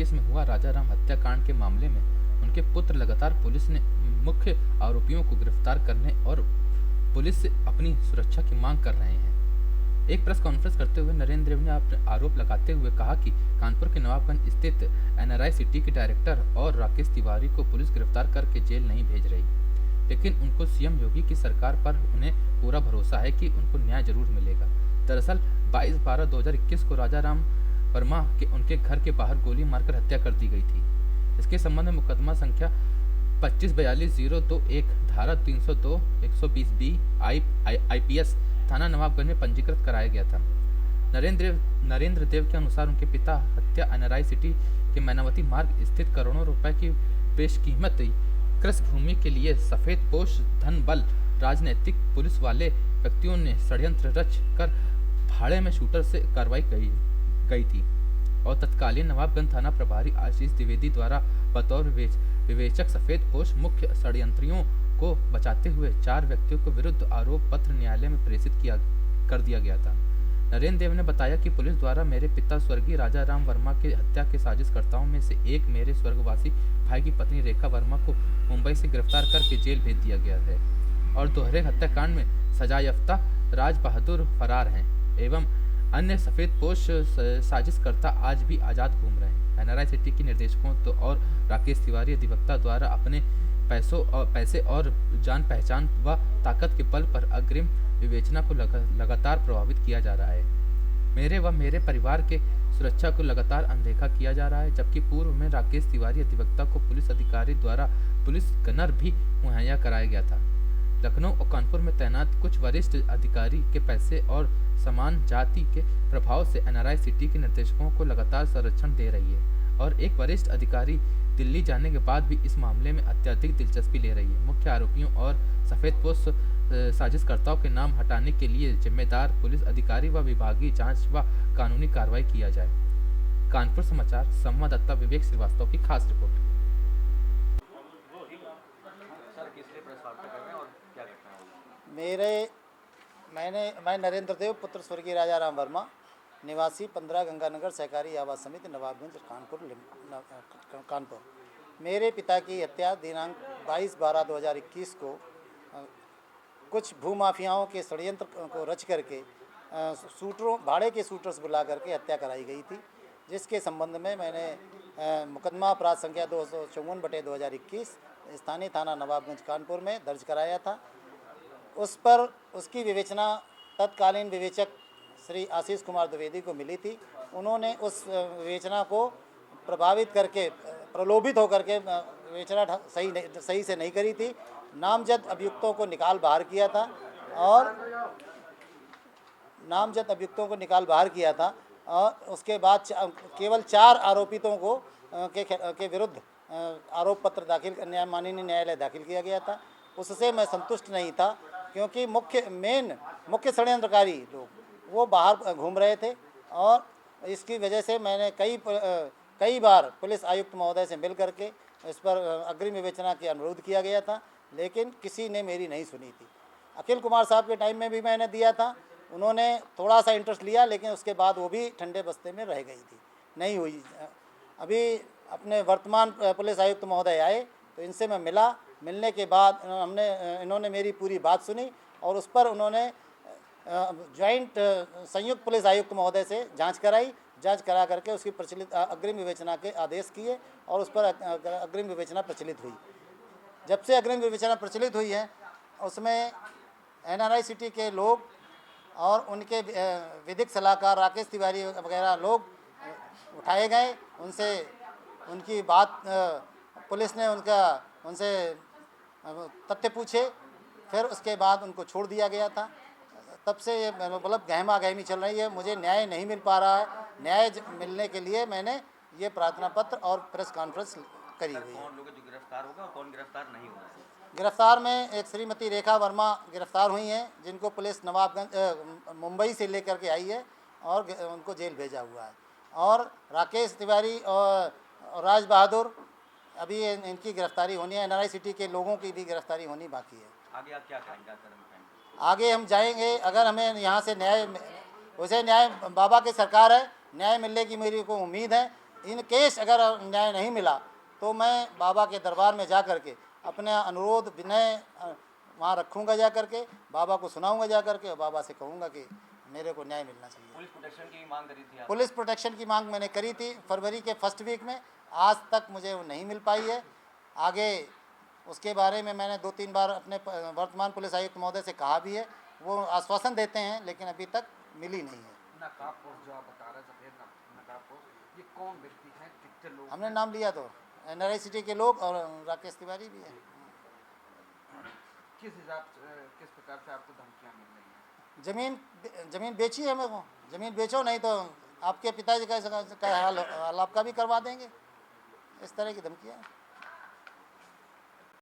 2021 में हुआ राजाराम हत्याकांड के मामले में उनके पुत्र लगातार पुलिस ने मुख्य आरोपियों को गिरफ्तार करने और पुलिस से अपनी सुरक्षा की मांग कर रहे हैं। एक प्रेस कॉन्फ्रेंस करते हुए नरेंद्र देव ने आरोप लगाते हुए कहा कि कानपुर के नवाबगंज स्थित एनआरआई सिटी के डायरेक्टर और राकेश तिवारी को पुलिस गिरफ्तार करके जेल नहीं भेज रही, लेकिन उनको सीएम योगी की सरकार पर उन्हें पूरा भरोसा है कि उनको न्याय जरूर मिलेगा। दरअसल 22/12/2021 को राजाराम वर्मा के उनके घर के बाहर गोली मारकर हत्या कर दी गई थी। इसके संबंध में मुकदमा संख्या 2542-021 धारा 302 120B IPS थाना नवाबगंज में पंजीकृत कराया गया था। नरेंद्र देव के अनुसार उनके पिता हत्या एनआरआई सिटी के मैनावती मार्ग स्थित करोड़ों रुपए की बेशकीमत कृषि भूमि के लिए सफेदपोश धन बल राजनीतिक पुलिस वाले व्यक्तियों ने षड्यंत्र रच कर भाड़े में शूटर से कार्रवाई गई थी और तत्कालीन नवाबगंज थाना प्रभारी आशीष द्विवेदी द्वारा बतौर विवेचक सफेदपोश मुख्य षड्यंत्रियों को बचाते हुए 4 व्यक्तियों के विरुद्ध आरोप पत्र न्यायालय में प्रेषित कर दिया गया था। नरेंद्र देव ने बताया कि पुलिस द्वारा मेरे पिता स्वर्गीय राजाराम वर्मा के हत्या के साजिशकर्ताओं में से एक मेरे स्वर्गवासी भाई की पत्नी रेखा वर्मा को मुंबई से गिरफ्तार करके जेल भेज दिया गया है और दोहरे हत्याकांड में सजायाफ्ता राज बहादुर फरार हैं एवं अन्य सफेदपोश साजिशकर्ता आज भी आजाद घूम रहे हैं। एनआरआई सिटी के निर्देशकों और राकेश तिवारी अधिवक्ता द्वारा अपने पैसे और जान पहचान व ताकत के बल पर अग्रिम विवेचना को लगातार प्रभावित किया जा रहा है। मेरे व मेरे परिवार के सुरक्षा को लगातार अनदेखा किया जा रहा है, जबकि पूर्व में राकेश तिवारी अधिवक्ता को पुलिस अधिकारी द्वारा पुलिस गनर भी मुहैया कराया गया था। लखनऊ और कानपुर में तैनात कुछ वरिष्ठ अधिकारी के पैसे और समान जाति के प्रभाव से एनआरआई सिटी के निर्देशकों को लगातार संरक्षण दे रही है और एक वरिष्ठ अधिकारी दिल्ली जाने के बाद भी इस मामले में अत्यधिक दिलचस्पी ले रही है। मुख्य आरोपियों और सफेदपोश साजिशकर्ताओं के नाम हटाने के लिए जिम्मेदार पुलिस अधिकारी व विभागीय जांच व कानूनी कार्रवाई किया जाए। कानपुर समाचार संवाददाता विवेक श्रीवास्तव की खास रिपोर्ट। मैं नरेंद्र देव पुत्र स्वर्गीय राजाराम वर्मा निवासी 15 गंगानगर सहकारी आवास समिति नवाबगंज कानपुर। मेरे पिता की हत्या दिनांक 22/12/2021 को कुछ भूमाफियाओं के षड्यंत्र को रच करके भाड़े के शूटर्स बुला करके हत्या कराई गई थी, जिसके संबंध में मैंने मुकदमा अपराध संख्या 254/2021 स्थानीय थाना नवाबगंज कानपुर में दर्ज कराया था। उस पर उसकी विवेचना तत्कालीन विवेचक श्री आशीष कुमार द्विवेदी को मिली थी। उन्होंने उस विवेचना को प्रलोभित होकर के विवेचना सही से नहीं करी थी। नामजद अभियुक्तों को निकाल बाहर किया था और उसके बाद केवल 4 आरोपितों को के विरुद्ध आरोप पत्र माननीय न्यायालय दाखिल किया गया था। उससे मैं संतुष्ट नहीं था, क्योंकि मुख्य षड्यंत्रकारी लोग वो बाहर घूम रहे थे और इसकी वजह से मैंने कई बार पुलिस आयुक्त महोदय से मिल करके इस पर अग्रिम विवेचना की अनुरोध किया गया था, लेकिन किसी ने मेरी नहीं सुनी थी। अखिल कुमार साहब के टाइम में भी मैंने दिया था, उन्होंने थोड़ा सा इंटरेस्ट लिया, लेकिन उसके बाद वो भी ठंडे बस्ते में रह गई थी, नहीं हुई। अभी अपने वर्तमान पुलिस आयुक्त महोदय आए तो इनसे मैं मिलने के बाद इन्होंने मेरी पूरी बात सुनी और उस पर उन्होंने संयुक्त पुलिस आयुक्त महोदय से जांच करा करके उसकी प्रचलित अग्रिम विवेचना के आदेश किए और उस पर अग्रिम विवेचना प्रचलित हुई। जब से अग्रिम विवेचना प्रचलित हुई है, उसमें एनआरआई सिटी के लोग और उनके विधिक सलाहकार राकेश तिवारी वगैरह लोग उठाए गए। उनकी बात पुलिस ने उनसे तथ्य पूछे, फिर उसके बाद उनको छोड़ दिया गया था। तब से ये मतलब गहमा गहमी चल रही है, मुझे न्याय नहीं मिल पा रहा है। न्याय मिलने के लिए मैंने ये प्रार्थना पत्र और प्रेस कॉन्फ्रेंस करी हुई है। कौन लोग गिरफ्तार होगा और कौन गिरफ्तार नहीं होगा? गिरफ्तार में एक श्रीमती रेखा वर्मा गिरफ्तार हुई हैं, जिनको पुलिस नवाबगंज मुंबई से लेकर के आई है और उनको जेल भेजा हुआ है। और राकेश तिवारी और राज बहादुर, अभी इनकी गिरफ्तारी होनी है। एनआरआई सिटी के लोगों की भी गिरफ्तारी होनी बाकी है। आगे आप क्या करेंगे? आगे हम जाएंगे, अगर हमें यहाँ से न्याय बाबा की सरकार है, न्याय मिलने की मेरी को उम्मीद है। इन केस अगर न्याय नहीं मिला तो मैं बाबा के दरबार में जा कर के अपने अनुरोध विनय वहाँ रखूँगा, जा कर के बाबा को सुनाऊँगा, जा कर के और बाबा से कहूँगा कि मेरे को न्याय मिलना चाहिए। पुलिस प्रोटेक्शन की मांग करी थी आप? पुलिस प्रोटेक्शन की मांग मैंने करी थी फरवरी के फर्स्ट वीक में, आज तक मुझे वो नहीं मिल पाई है। आगे उसके बारे में मैंने 2-3 बार अपने वर्तमान पुलिस आयुक्त महोदय से कहा भी है, वो आश्वासन देते हैं लेकिन अभी तक मिली नहीं है। नकाबपोश जो आप बता रहे हैं, सफेद नकाबपोश, ये कौन व्यक्ति हैं, कितने लोग? हमने नाम लिया तो NRI सिटी के लोग और राकेश तिवारी भी है। किस हिसाब से, किस प्रकार से आपको धमकियाँ मिल रही हैं? जमीन बेची है मेरे को, जमीन बेचो नहीं तो आपके पिताजी का हाल आपका भी करवा देंगे, इस तरह की धमकियाँ हैं।